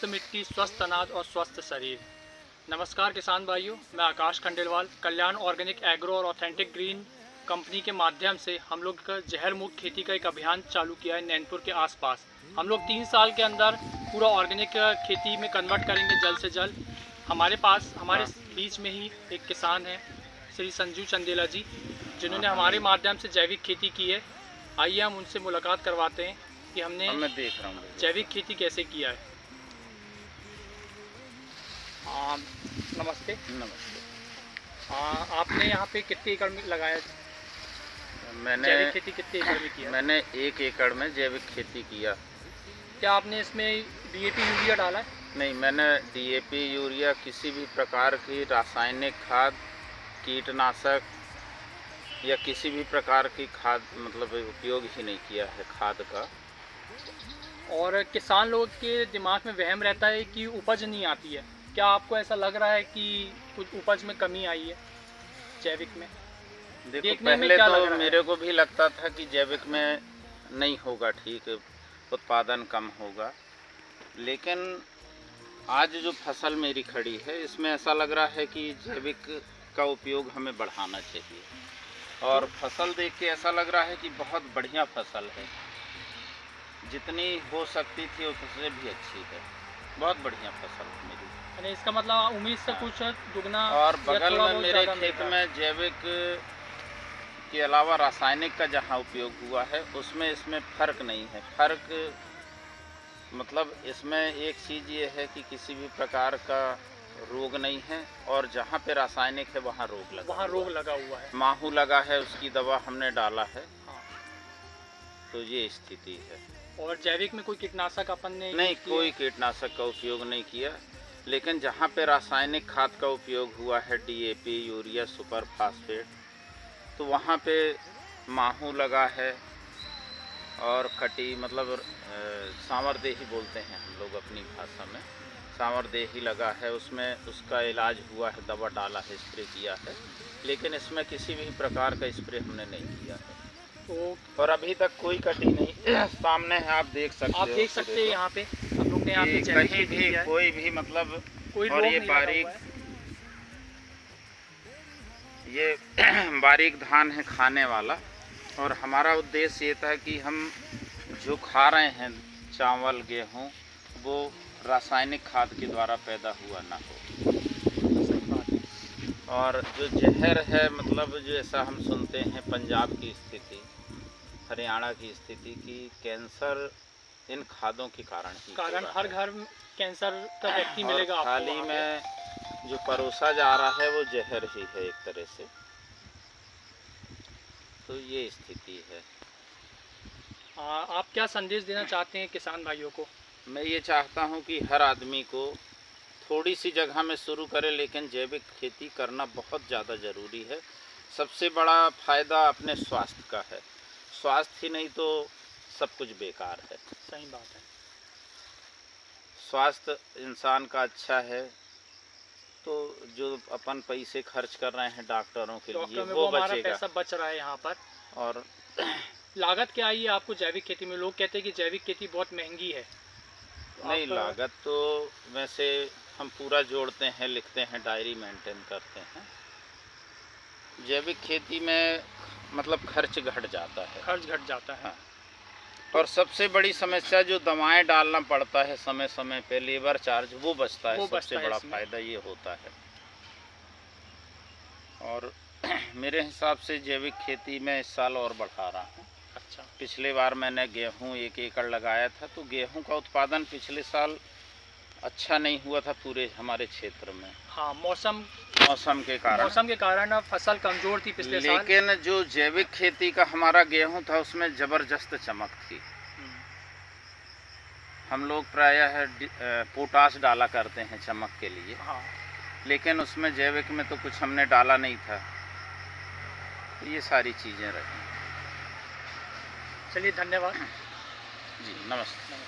स्वस्थ मिट्टी, स्वस्थ अनाज और स्वस्थ शरीर। नमस्कार किसान भाइयों, मैं आकाश खंडेलवाल कल्याण ऑर्गेनिक एग्रो और ऑथेंटिक ग्रीन कंपनी के माध्यम से हम लोग का जहर मुक्त खेती का एक अभियान चालू किया है नैनपुर के आसपास। हम लोग 3 साल के अंदर पूरा ऑर्गेनिक खेती में कन्वर्ट करेंगे जल्द से जल्द। हमारे बीच में ही एक किसान है श्री संजू चंदेला जी, जिन्होंने हमारे माध्यम से जैविक खेती की है। आइए हम उनसे मुलाकात करवाते हैं कि हमने देख रहा हूँ जैविक खेती कैसे किया है। नमस्ते। नमस्ते। आपने यहाँ पे कितने एकड़ में लगाया? मैंने जैविक खेती कितने एकड़ में किया? मैंने 1 एकड़ में जैविक खेती किया। क्या आपने इसमें DAP यूरिया डाला है? नहीं, मैंने DAP यूरिया किसी भी प्रकार की रासायनिक खाद, कीटनाशक या किसी भी प्रकार की खाद उपयोग ही नहीं किया है खाद का। और किसान लोगों के दिमाग में वहम रहता है कि उपज नहीं आती है। क्या आपको ऐसा लग रहा है कि कुछ उपज में कमी आई है जैविक में? देखो, पहले तो मेरे को भी लगता था कि जैविक में नहीं होगा, ठीक उत्पादन कम होगा, लेकिन आज जो फसल मेरी खड़ी है इसमें ऐसा लग रहा है कि जैविक का उपयोग हमें बढ़ाना चाहिए। और फसल देख के ऐसा लग रहा है कि बहुत बढ़िया फसल है, जितनी हो सकती थी उससे भी अच्छी है। बहुत बढ़िया फसल है मेरी। यानी इसका मतलब उम्मीद से कुछ दुगना। और बगल में मेरे खेत में जैविक के अलावा रासायनिक का जहाँ उपयोग हुआ है उसमें इसमें फ़र्क नहीं है। फ़र्क इसमें एक चीज़ ये है कि किसी भी प्रकार का रोग नहीं है, और जहाँ पे रासायनिक है वहाँ रोग लगा हुआ है। माहू लगा है, उसकी दवा हमने डाला है। हाँ। तो ये स्थिति है। और जैविक में कोई कीटनाशक अपन ने नहीं, कोई कीटनाशक का उपयोग नहीं किया, लेकिन जहाँ पे रासायनिक खाद का उपयोग हुआ है DAP, यूरिया, सुपर फास्फेट, तो वहाँ पे माहू लगा है और कटी सांवरदेही बोलते हैं हम लोग अपनी भाषा में, सांवरदेही लगा है, उसमें उसका इलाज हुआ है, दवा डाला है, स्प्रे किया है, लेकिन इसमें किसी भी प्रकार का स्प्रे हमने नहीं किया है। और अभी तक कोई कटी नहीं सामने है, आप देख सकते हैं यहाँ पे हम लोग ने यहाँ पे कहीं भी कोई भी कोई और ये बारीक धान है खाने वाला। और हमारा उद्देश्य ये था कि हम जो खा रहे हैं चावल, गेहूँ, वो रासायनिक खाद के द्वारा पैदा हुआ ना हो। और जो जहर है, जैसा हम सुनते हैं पंजाब की स्थिति, हरियाणा की स्थिति की, कैंसर इन खादों के कारण हर घर में कैंसर का व्यक्ति मिलेगा आपको। थाली में जो परोसा जा रहा है वो जहर ही है एक तरह से। तो ये स्थिति है। आप क्या संदेश देना चाहते हैं किसान भाइयों को? मैं ये चाहता हूँ कि हर आदमी को थोड़ी सी जगह में शुरू करे, लेकिन जैविक खेती करना बहुत ज़्यादा ज़रूरी है। सबसे बड़ा फ़ायदा अपने स्वास्थ्य का है। स्वास्थ्य ही नहीं तो सब कुछ बेकार है। सही बात है। स्वास्थ्य इंसान का अच्छा है तो जो अपन पैसे खर्च कर रहे हैं डॉक्टरों के लिए वो हमारा पैसा बच रहा है यहाँ पर। और लागत क्या आई है आपको जैविक खेती में? लोग कहते हैं कि जैविक खेती बहुत महंगी है। नहीं, लागत तो वैसे हम पूरा जोड़ते हैं, लिखते हैं, डायरी मेंटेन करते हैं। जैविक खेती में खर्च घट जाता है। हाँ। और सबसे बड़ी समस्या जो दवाएं डालना पड़ता है समय समय पे, लेबर चार्ज, वो बचता है। सबसे बड़ा फायदा ये होता है। और मेरे हिसाब से जैविक खेती में इस साल और बढ़ा रहा हूँ। अच्छा। पिछले बार मैंने गेहूँ 1 एकड़ लगाया था, तो गेहूँ का उत्पादन पिछले साल अच्छा नहीं हुआ था पूरे हमारे क्षेत्र में। हाँ, मौसम के कारण फसल कमज़ोर थी पिछले साल। लेकिन जो जैविक खेती का हमारा गेहूं था उसमें ज़बरदस्त चमक थी। हम लोग प्रायः पोटाश डाला करते हैं चमक के लिए। हाँ। लेकिन उसमें जैविक में तो कुछ हमने डाला नहीं था। तो ये सारी चीज़ें रही। चलिए, धन्यवाद जी, नमस्ते।